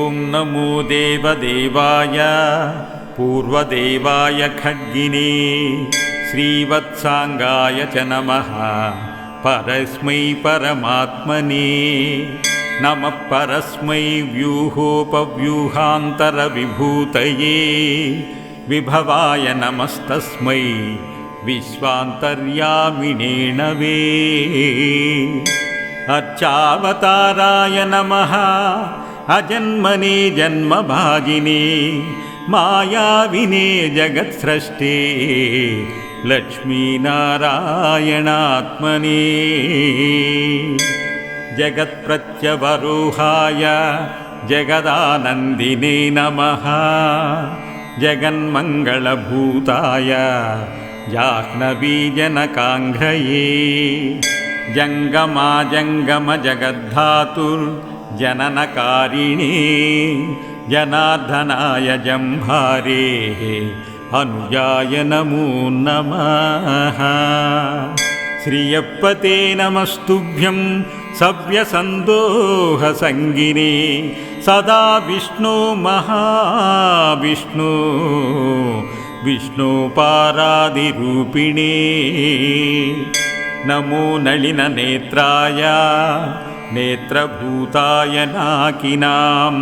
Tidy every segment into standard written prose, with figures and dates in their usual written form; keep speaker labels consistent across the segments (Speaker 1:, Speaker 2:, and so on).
Speaker 1: ॐ नमो देवदेवाय पूर्वदेवाय खड्गिने श्रीवत्सांगाय च नमः परस्मै परमात्मने नमः परस्मै व्यूहोपव्यूहान्तरविभूतये विभवाय नमस्तस्मै विश्वान्तर्यामिने नवे अर्चावताराय नमः अजन्मने जन्मभागिने मायाविने जगत्सृष्टे लक्ष्मीनारायणात्मने जगत्प्रत्यवरोहाय जगदानन्दिने नमः जगन्मङ्गलभूताय जाह्नवीजनकाङ्घ्रये जङ्गमाजङ्गमजगद्धातुर्जननकारिणे जनार्दनाय जम्भारेः अनुजाय नमो नमः श्रियप्पते नमस्तुभ्यं सव्यसन्दोहसङ्गिने सदा विष्णो महाविष्णो विष्णोपारादिरूपिणे नमो नलिननेत्राय नेत्रभूताय नाकिनां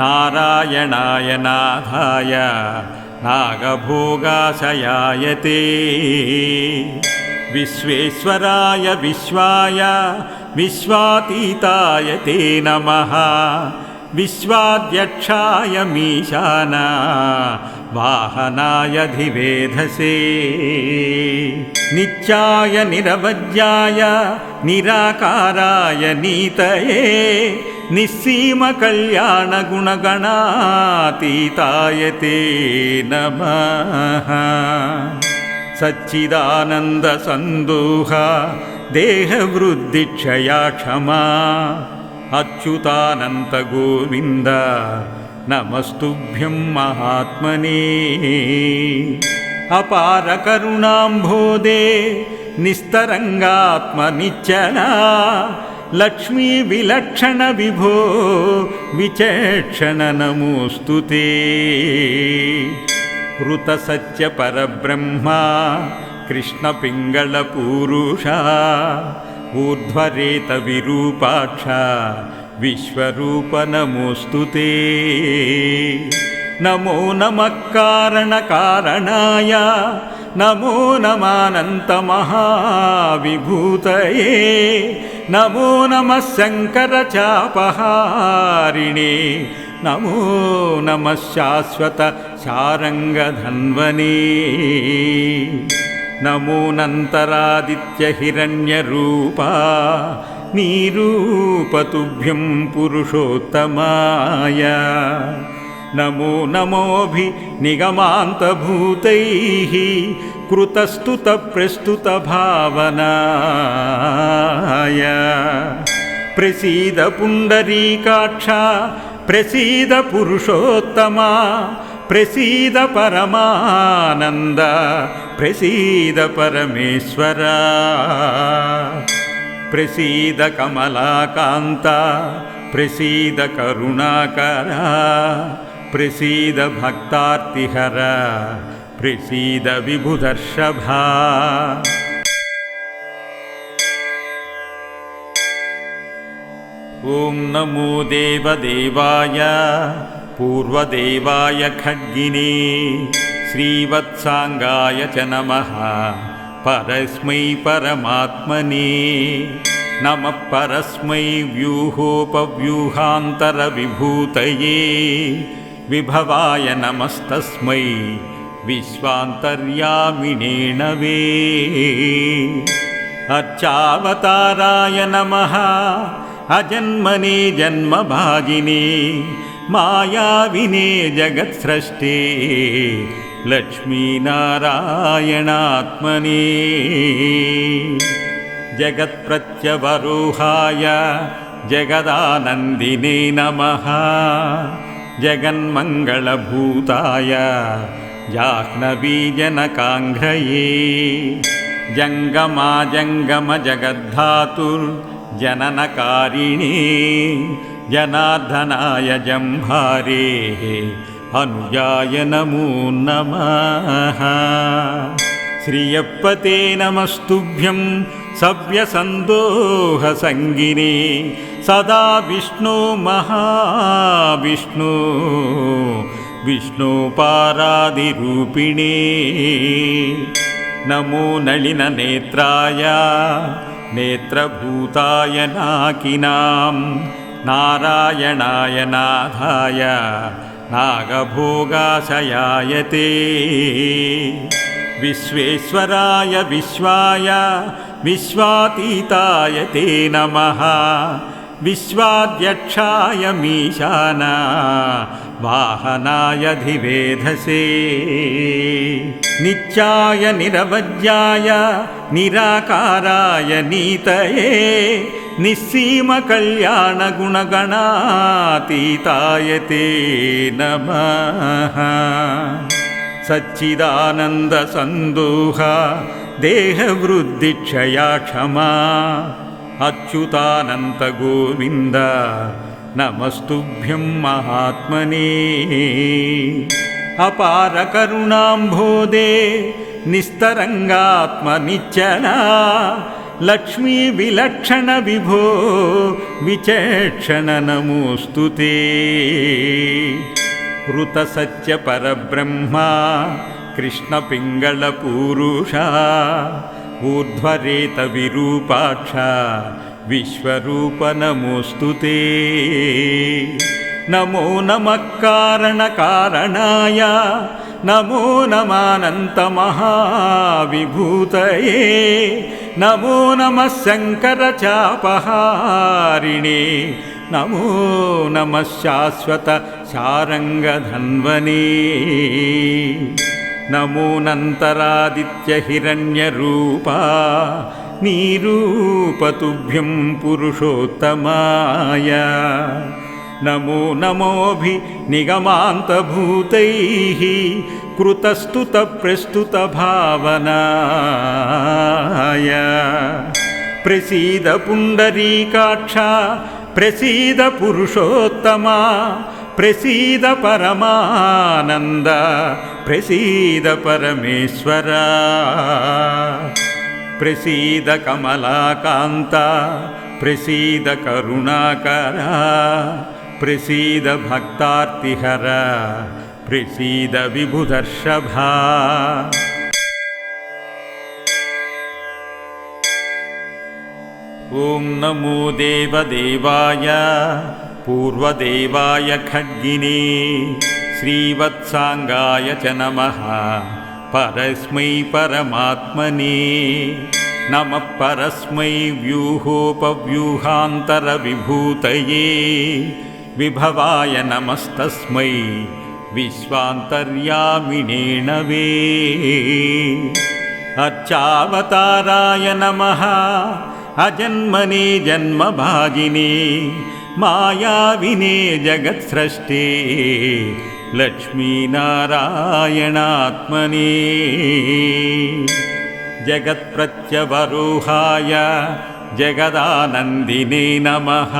Speaker 1: नारायणाय नाथाय नागभोगाशयाय ते विश्वेश्वराय विश्वाय विश्वातीताय ते नमः विश्वाध्यक्षाय मीशान वाहनाय धिवेधसे नित्याय निरवज्याय निराकाराय नीतये निस्सीमकल्याणगुणगणातीताय ते नमः सच्चिदानन्दसन्दोह देहवृद्धिक्षया क्षमा अच्युतानन्तगोविन्द नमस्तुभ्यं महात्मने अपारकरुणाम्भोदे निस्तरङ्गात्मनिच्चला लक्ष्मीविलक्षण विभो विचक्षण नमोऽस्तु ते ऋतसत्यपरब्रह्मा कृष्णपिङ्गलपूरुषा ऊर्ध्वरेतविरूपाक्ष विश्वरूप नमोऽस्तु ते नमो नमः कारणकारणाय नमो नमानन्तमहाविभूतये नमो नमः शङ्करचापहारिणे नमो नमः शाश्वत शारङ्गधन्वने नमो नन्तरादित्यहिरण्यरूपा निरूपतुभ्यं पुरुषोत्तमाय नमो नमोऽभिनिगमान्तभूतैः कृतस्तुतप्रस्तुतभावनाय प्रसीद पुण्डरीकाक्ष प्रसीद पुरुषोत्तमा प्रसीद परमानन्द प्रसीद परमेश्वरा प्रसीद कमलाकान्त प्रसीद करुणाकरा प्रसीद भक्तार्तिहर प्रसीद विभुदर्शभा ॐ नमो देवदेवाय पूर्वदेवाय खड्गिने श्रीवत्सांगाय च नमः परस्मै परमात्मने नमः परस्मै व्यूहोपव्यूहान्तरविभूतये विभवाय नमस्तस्मै विश्वान्तर्यामिने नवे अर्चावताराय नमः अजन्मने जन्मभागिने मायाविने जगत्सृष्टे लक्ष्मीनारायणात्मने जगत्प्रत्यवरोहाय जगदानन्दिने नमः जगन्मङ्गलभूताय जाह्नवीजनकाङ्घ्रये जङ्गमाजङ्गमजगद्धातुर्जननकारिणे जनार्दनाय जम्भारे अनुजाय नमो नमः। श्रियप्पते नमस्तुभ्यं सव्यसन्दोहसङ्गिने सदा विष्णो महाविष्णो विष्णोपारादिरूपिणे। नमो नलिननेत्राय नेत्रभूताय नाकिनां नारायणाय नाथाय नागभोगाशयाय ते। विश्वेश्वराय विश्वाय विश्वातीताय ते नमः। विश्वाध्यक्षाय मीशान वाहनाय धिवेधसे। नित्याय निरवज्याय निराकाराय नीतये निस्सीमकल्याणगुणगणातीताय ते नमः। सच्चिदानन्दसन्दोह देहवृद्धिक्षया क्षमा अच्युतानन्त गोविन्द नमस्तुभ्यं महात्मने। अपारकरुणाम्भोदे निस्तरङ्गात्मनिच्चला लक्ष्मी विलक्षण विभो विचक्षण नमोऽस्तु ते। ऋतसत्य परब्रह्मा कृष्णपिङ्गलपूरुषा ऊर्ध्वरेत विरूपाक्ष विश्वरूप नमोऽस्तु ते। नमो नमः कारणकारणाय नमो नमानन्तमहाविभूतये। नमो नमः शङ्करचापहारिणे नमो नमः शाश्वत शारङ्गधन्वने। नमो नन्तरादित्यहिरण्यरूपा निरूपतुभ्यं पुरुषोत्तमाय। नमो नमोऽभिनिगमान्तभूतैः कृतस्तुतप्रस्तुतभावनाय। प्रसीद पुण्डरीकाक्ष प्रसीद पुरुषोत्तमा प्रसीद परमानन्द प्रसीद परमेश्वरा। प्रसीद कमलाकान्त प्रसीद करुणाकरा प्रसीद भक्तार्तिहर प्रसीद विभुदर्शभा। ॐ नमो देवदेवाय पूर्वदेवाय खड्गिने श्रीवत्साङ्गाय च नमः परस्मै परमात्मने। नमः परस्मै व्यूहोपव्यूहान्तरविभूतये विभवाय नमस्तस्मै विश्वान्तर्यामिने नवे। अर्चावताराय नमः अजन्मने जन्मभागिने मायाविने जगत्सृष्टे लक्ष्मीनारायणात्मने। जगत्प्रत्यवरोहाय जगदानन्दिने नमः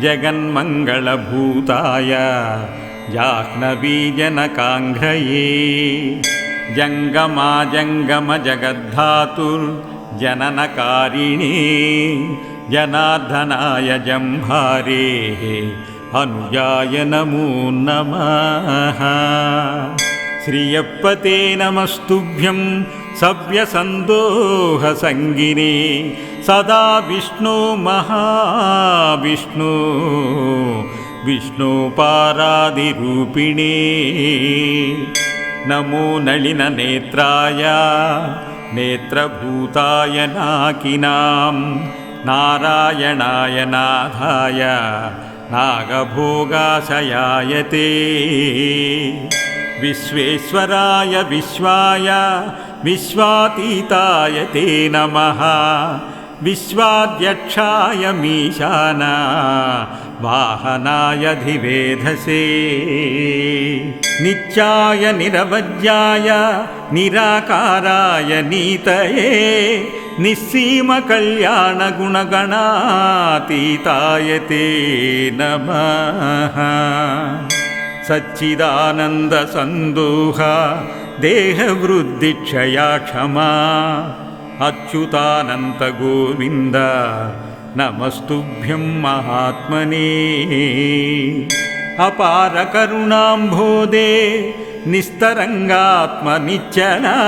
Speaker 1: जगन्मङ्गलभूताय जाह्नवीजनकाङ्घ्रये। जङ्गमाजङ्गमजगद्धातुर्जननकारिणे जनार्दनाय जम्भारे अनुजाय नमो नमः। श्रियप्पते नमस्तुभ्यं सव्यसन्दोहसङ्गिने सदा विष्णो महाविष्णो विष्णोपारादिरूपिणे। नमो नलिननेत्राय नेत्रभूताय नाकिनां नारायणाय नाथाय नागभोगाशयाय ते। विश्वेश्वराय विश्वाय विश्वातीताय ते नमः। विश्वाध्यक्षाय मीशान वाहनाय धिवेधसे। नित्याय निरवज्याय निराकाराय नीतये निस्सीमकल्याणगुणगणातीताय ते नमः। सच्चिदानन्दसन्दोह देहवृद्धिक्षया क्षमा अच्युतानन्त गोविन्द नमस्तुभ्यं महात्मने। अपारकरुणाम्भोदे निस्तरङ्गात्मनिच्चला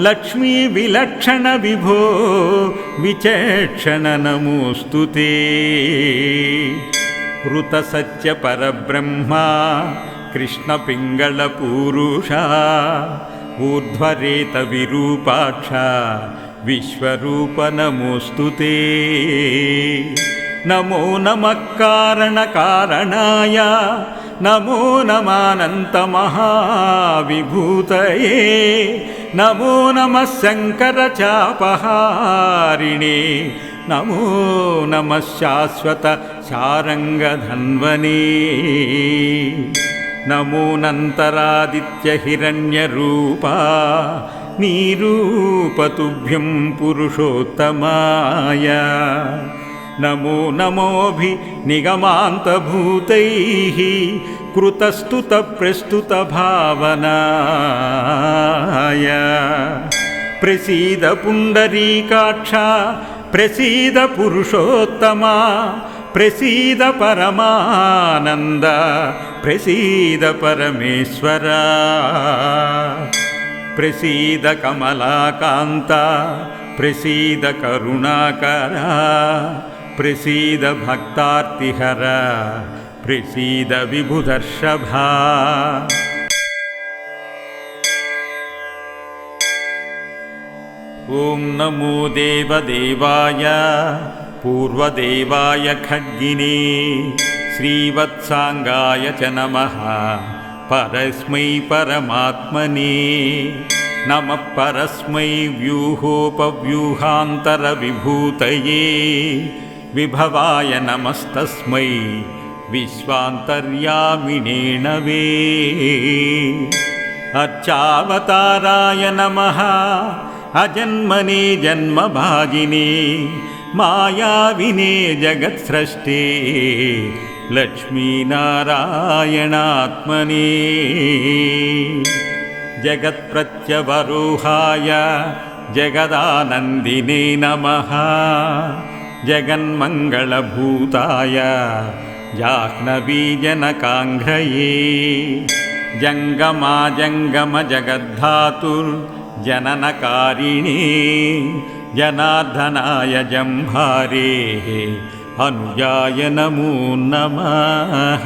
Speaker 1: लक्ष्मी विलक्षण विभो विचक्षण नमोऽस्तु ते। ऋतसत्य परब्रह्मा कृष्णपिङ्गळपूरुषा ऊर्ध्वरेत विरूपाक्ष विश्वरूप नमोऽस्तु ते। नमो नमः कारणकारणाय नमो नमानन्तमहाविभूतये नमो नमः शङ्करचापहारिणे नमो नमः शाश्वत शारङ्गधन्वने नमो नन्तरादित्यहिरण्यरूपा निरूपतुभ्यं पुरुषोत्तमाय नमो नमोऽभिनिगमान्तभूतैः कृतस्तुतप्रस्तुतभावनाय प्रसीद पुण्डरीकाक्ष प्रसीद पुरुषोत्तमा प्रसीद परमानन्द प्रसीद परमेश्वरा प्रसीद कमलाकान्त प्रसीद करुणाकरा प्रसीद भक्तार्तिहर प्रसीद विभुदर्शभा। ॐ नमो देवदेवाय पूर्वदेवाय खड्गिने श्रीवत्साङ्गाय च नमः परस्मै परमात्मने नमः परस्मै व्यूहोपव्यूहान्तरविभूतये विभवाय नमस्तस्मै विश्वान्तर्यामिणे नवे। अर्चावताराय नमः अजन्मने जन्मभाजिने मायाविने जगत्सृष्टे लक्ष्मीनारायणात्मने जगत्प्रत्यवरोहाय जगदानन्दिने नमः जगन्मङ्गलभूताय जाह्नवीजनकाङ्घ्रये जङ्गमाजङ्गमजगद्धातुर्जननकारिणे जनार्दनाय जम्भारेः अनुजाय नमो नमः।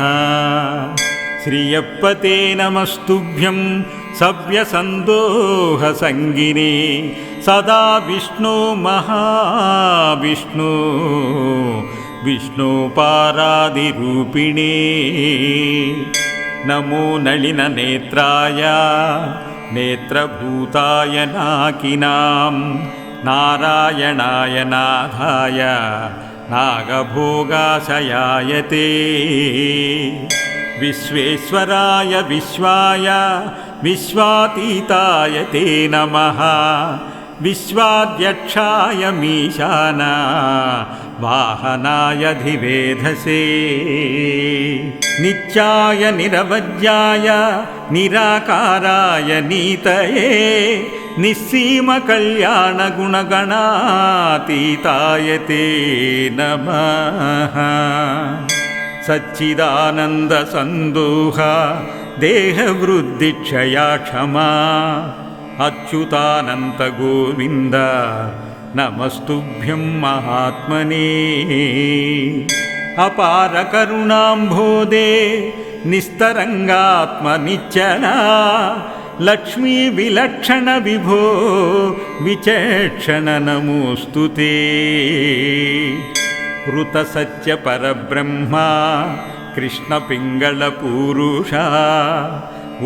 Speaker 1: श्रियप्पते नमस्तुभ्यं सव्यसन्दोहसङ्गिने सदा विष्णो महाविष्णो विष्णोपारादिरूपिणे नमो नलिननेत्राय नेत्रभूताय नाकिनां नारायणाय नाथाय नागभोगाशयाय ते विश्वेश्वराय विश्वाय विश्वातीताय ते नमः विश्वाध्यक्षाय मीशान वाहनाय धिवेधसे नित्याय निरवज्याय निराकाराय नीतये निस्सीमकल्याणगुणगणातीताय ते नमः। सच्चिदानन्दसन्दोह देहवृद्धिक्षया क्षमा अच्युतानन्त गोविन्द नमस्तुभ्यं महात्मने। अपारकरुणाम्भोदे निस्तरङ्गात्मनिच्चला लक्ष्मी विलक्षण विभो विचक्षण नमोऽस्तु ते। ऋतसत्य परब्रह्मा कृष्णपिङ्गळपूरुषा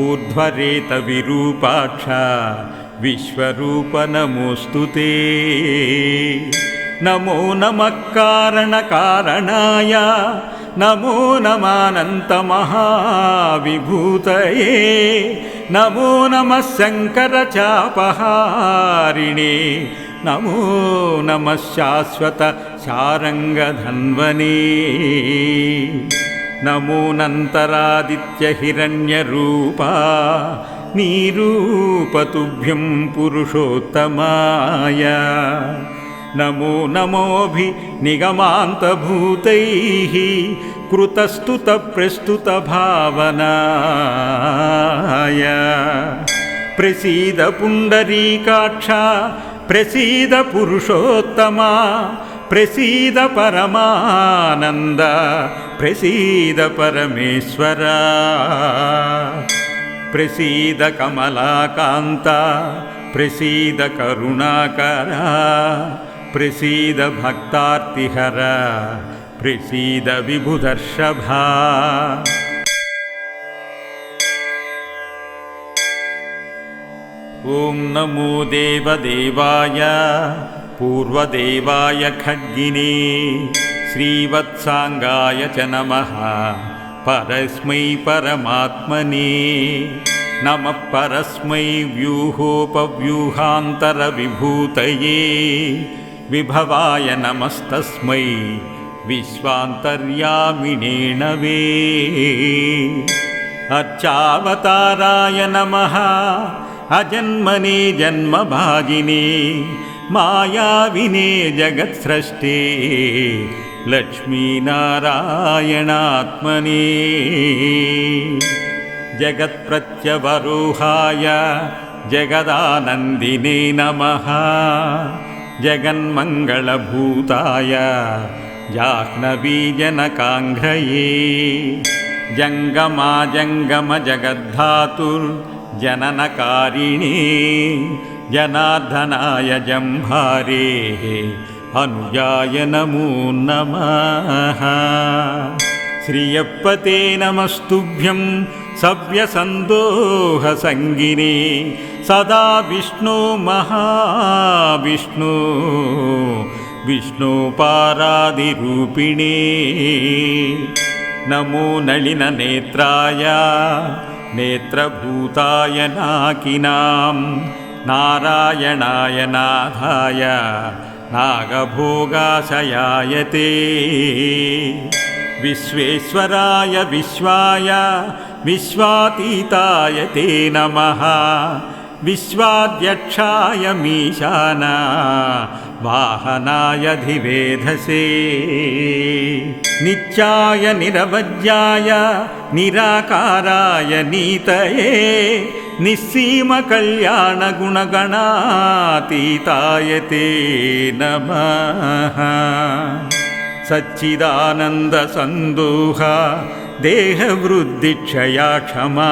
Speaker 1: ऊर्ध्वरेत विरूपाक्ष विश्वरूप नमोऽस्तु ते। नमो नमः कारणकारणाय नमो नमानन्तमहाविभूतये नमो नमः शङ्करचापहारिणे నమో నమః శాశ్వత శారంగధన్వనే నమోనంతరాదిత్య హిరణ్యరూపా నీరూపతుభ్యం పురుషోత్తమాయ నమో నమోభి నిగమాంతభూతైః కృతస్తుత ప్రస్తుత భావనాయ ప్రసీద పుండరీకాక్ష ప్రసీద పురుషోత్తమా ప్రసీద పరమానంద ప్రసీద పరమేశ్వర ప్రసీద కమలాకాంత ప్రసీద కరుణాకర ప్రసీద భక్తార్తిహర ప్రసీద విభుదర్షభ ఓం నమో దేవదేవాయ పూర్వదేవాయ ఖడ్గినే శ్రీవత్సాంగాయ చ నమః పరస్మై పరమాత్మనే నమః పరస్మై వ్యూహోపవ్యూహాంతర విభూతయే విభవాయ నమస్తస్మై విశ్వాంతర్యామినే నవే అర్చావతారాయ నమః అజన్మనే జన్మభాజినే మాయావినే జగత్స్రష్టే లక్ష్మీనారాయణాత్మనే జగత్ప్రత్యవరోహాయ జగదానందినే నమః జగన్మంగళభూతాయ జాహ్నవీజనకాంఘ్రయే జంగమాజంగమజగద్ధాతుర్జననకారిణే జనార్దనాయ జంభారే అనుజాయ నమో నమః శ్రియప్పతే నమస్తుభ్యం సవ్యసందోహ సంగినే సదా విష్ణు మహావిష్ణు విష్ణుపారాదిరూపిణే నమో నళిన నేత్రాయ నేత్రభూతాయ నాకినాం నారాయణాయ నాథాయ నాగభోగాశయాయతే విశ్వేశ్వరాయ విశ్వాయ విశ్వాతీతాయ తే నమః విశ్వాధ్యక్షాయ మీశాన వాహనాయ ధివేధసే నిత్యాయ నిరవజ్యాయ నిరాకారాయ నీతయే నిస్సీమ కళ్యాణ గుణగణాతీతాయ తే నమః సచ్చిదానంద సందోహ దేహవృద్ధిక్షయా క్షమా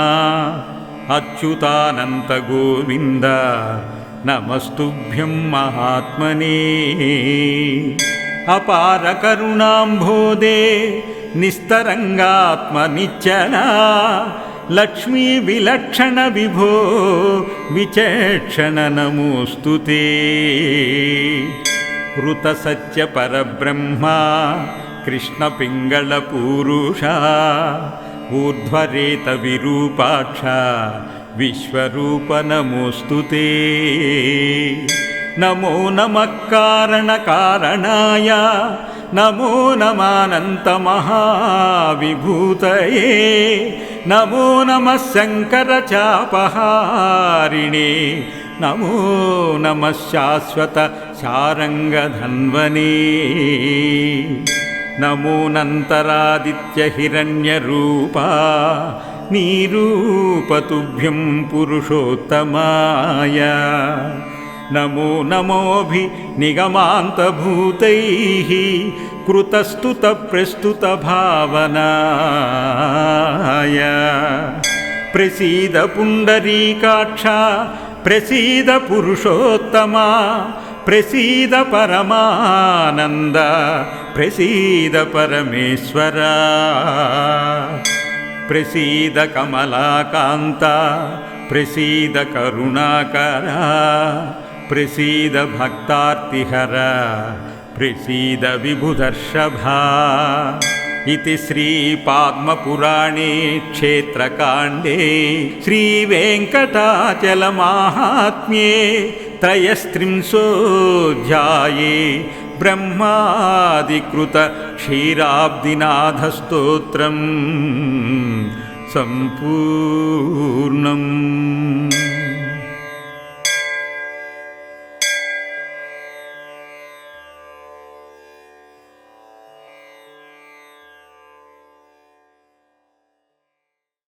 Speaker 1: అచ్యుతానంత గోవింద నమస్తుభ్యం మహాత్మనే అపార కరుణాంభోదే నిస్తరంగాత్మ నిశ్చలా లక్ష్మీ విలక్షణ విభో విచక్షణ నమోస్తుతే హృత సత్య పరబ్రహ్మ కృష్ణ పింగళ పూరుష ఊర్ధ్వరేత విరూపాక్ష విశ్వరూప నమోస్తుతే నమో నమః కారణ కారణాయ నమో నమానంత మహావిభూతయే నమో నమః శంకర చాపహారిణే నమో నమః శాశ్వత శారంగధన్వనే నమోనంతరాదిత్య హిరణ్యరూపా నీరూపతుభ్యం పురుషోత్తమాయ నమో నమోభి నిగమాంతభూతైః కృతస్తుత ప్రస్తుత భావనాయ ప్రసీద పుండరీకాక్ష ప్రసీద పురుషోత్తమా ప్రసీద పరమానంద ప్రసీద పరమేశ్వర ప్రసీద కమలాకాంత ప్రసీద కరుణాకర ప్రసీద భక్తార్తిహర ప్రసీద విభుదర్షభ इति श्रीपद्मपुराणे क्षेत्रकाण्डे श्रीवेङ्कटाचलमाहात्म्ये त्रयस्त्रिंशोऽध्याये ब्रह्मादिकृत क्षीराब्दिनाथस्तोत्रम् सम्पूर्णम्।